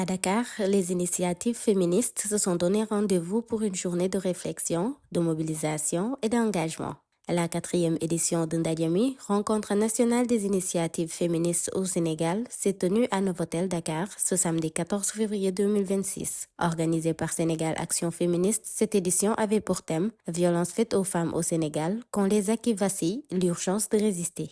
Dakar, les initiatives féministes se sont donné rendez-vous pour une journée de réflexion, de mobilisation et d'engagement. La 4e édition de Ndadiami, rencontre nationale des initiatives féministes au Sénégal, s'est tenue à Novotel Dakar ce samedi 14 février 2026. Organisée par Sénégal Action Féministe, cette édition avait pour thème « Violences faites aux femmes au Sénégal, quand les acquis vacillent, l'urgence de résister ».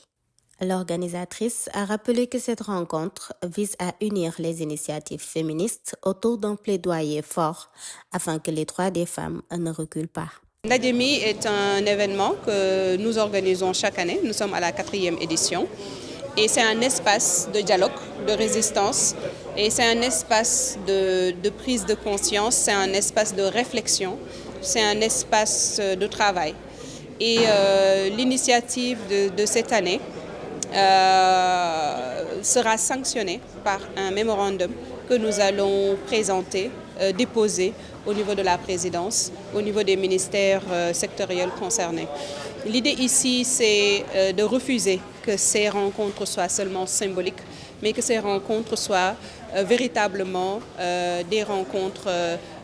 L'organisatrice a rappelé que cette rencontre vise à unir les initiatives féministes autour d'un plaidoyer fort afin que les droits des femmes ne reculent pas. Ndadiami est un événement que nous organisons chaque année. Nous sommes à la 4e édition. Et c'est un espace de dialogue, de résistance. Et c'est un espace de prise de conscience, c'est un espace de réflexion, c'est un espace de travail. Et l'initiative de cette année sera sanctionnée par un mémorandum que nous allons présenter, déposer au niveau de la présidence, au niveau des ministères sectoriels concernés. L'idée ici, c'est de refuser que ces rencontres soient seulement symboliques, mais que ces rencontres soient véritablement des rencontres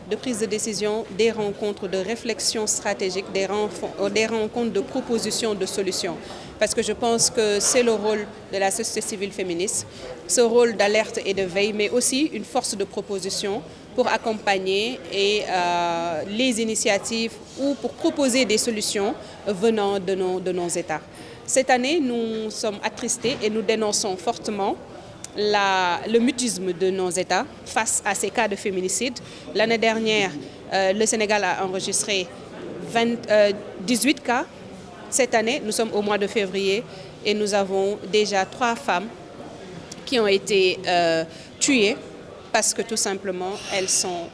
de prise de décision, des rencontres de réflexion stratégique, des rencontres de propositions de solutions. Parce que je pense que c'est le rôle de la société civile féministe, ce rôle d'alerte et de veille, mais aussi une force de proposition pour accompagner les initiatives ou pour proposer des solutions venant de nos États. Cette année, nous sommes attristés et nous dénonçons fortement le mutisme de nos États face à ces cas de féminicide. L'année dernière, le Sénégal a enregistré 18 cas. Cette année, nous sommes au mois de février et nous avons déjà 3 femmes qui ont été tuées parce que tout simplement, elles sont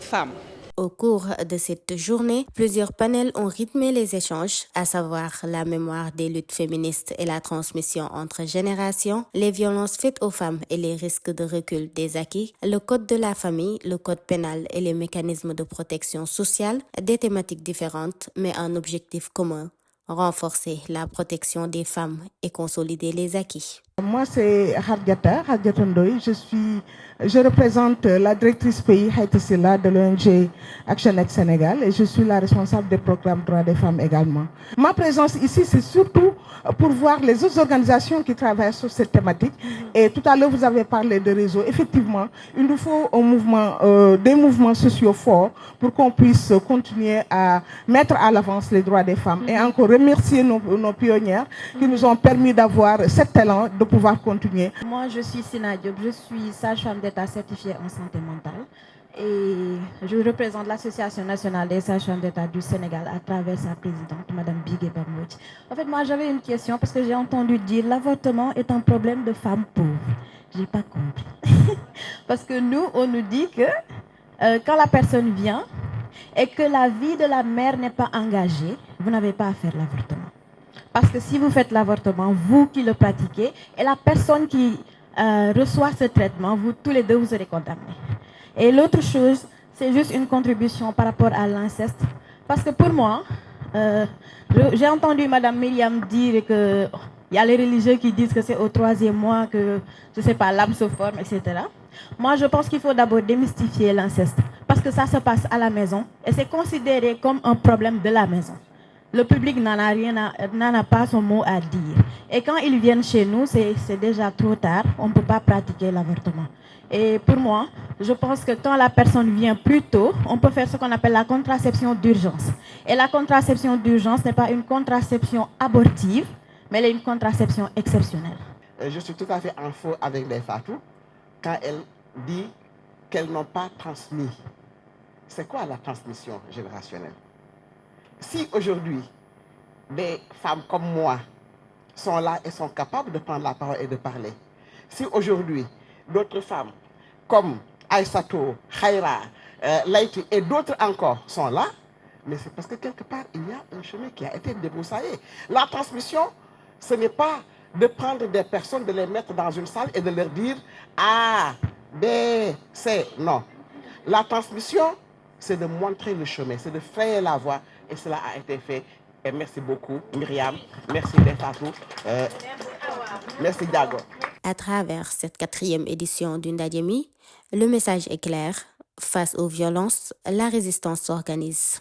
femmes. Au cours de cette journée, plusieurs panels ont rythmé les échanges, à savoir la mémoire des luttes féministes et la transmission entre générations, les violences faites aux femmes et les risques de recul des acquis, le code de la famille, le code pénal et les mécanismes de protection sociale, des thématiques différentes mais un objectif commun: renforcer la protection des femmes et consolider les acquis. Moi, c'est Khadjata Ndoye. Je représente la directrice pays Haïti Silla de l'ONG Action Aid Sénégal et je suis la responsable des programmes droits des femmes également. Ma présence ici, c'est surtout pour voir les autres organisations qui travaillent sur cette thématique. Et tout à l'heure, vous avez parlé de réseau. Effectivement, il nous faut des mouvements sociaux forts pour qu'on puisse continuer à mettre à l'avance les droits des femmes. Et encore remercier nos pionnières qui nous ont permis d'avoir cet talent de pouvoir continuer. Moi, je suis Sina Diop, je suis sage-femme d'État certifiée en santé mentale et je représente l'Association nationale des sages-femmes d'État du Sénégal à travers sa présidente, Madame Bigué Bamouch. En fait, moi, j'avais une question parce que j'ai entendu dire l'avortement est un problème de femmes pauvres. Je n'ai pas compris. Parce que nous, on nous dit que quand la personne vient et que la vie de la mère n'est pas engagée, vous n'avez pas à faire l'avortement. Parce que si vous faites l'avortement, vous qui le pratiquez, et la personne qui reçoit ce traitement, vous tous les deux, vous serez condamnés. Et l'autre chose, c'est juste une contribution par rapport à l'inceste. Parce que pour moi, j'ai entendu Madame Myriam dire qu'il y a les religieux qui disent que c'est au 3e mois que, je ne sais pas, l'âme se forme, etc. Moi, je pense qu'il faut d'abord démystifier l'inceste. Parce que ça se passe à la maison et c'est considéré comme un problème de la maison. Le public n'en a pas son mot à dire. Et quand ils viennent chez nous, c'est déjà trop tard. On ne peut pas pratiquer l'avortement. Et pour moi, je pense que quand la personne vient plus tôt, on peut faire ce qu'on appelle la contraception d'urgence. Et la contraception d'urgence n'est pas une contraception abortive, mais elle est une contraception exceptionnelle. Je suis tout à fait en faux avec les Fatou quand elle dit qu'elles n'ont pas transmis. C'est quoi la transmission générationnelle? Si aujourd'hui, des femmes comme moi sont là et sont capables de prendre la parole et de parler, si aujourd'hui, d'autres femmes comme Aïssato, Khaira, Laïti et d'autres encore sont là, mais c'est parce que quelque part, il y a un chemin qui a été débroussaillé. La transmission, ce n'est pas de prendre des personnes, de les mettre dans une salle et de leur dire A, B, C. Non. La transmission, c'est de montrer le chemin, c'est de frayer la voie. Et cela a été fait. Et merci beaucoup, Myriam. Merci Fatou. Merci Diago. À travers cette 4e édition du Ndaje mi, le message est clair: face aux violences, la résistance s'organise.